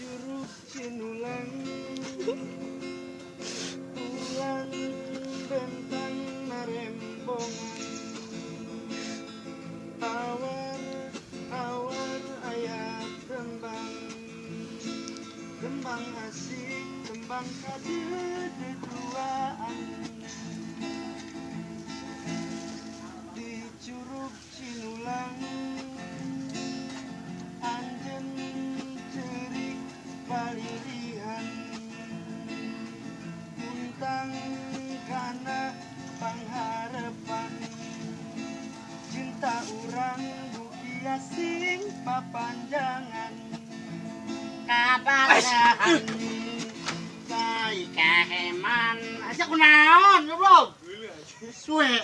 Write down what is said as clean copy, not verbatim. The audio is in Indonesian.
Curug Cinulang bulan bentang marembongan awar ayat tembang asik tembang kadeduaan di Curug Cinulang anjen cerik palilihan untang kana pangharapan cinta urang duki asing papanjangan kapanjangan kai kaheman aja kunaon goblok suwe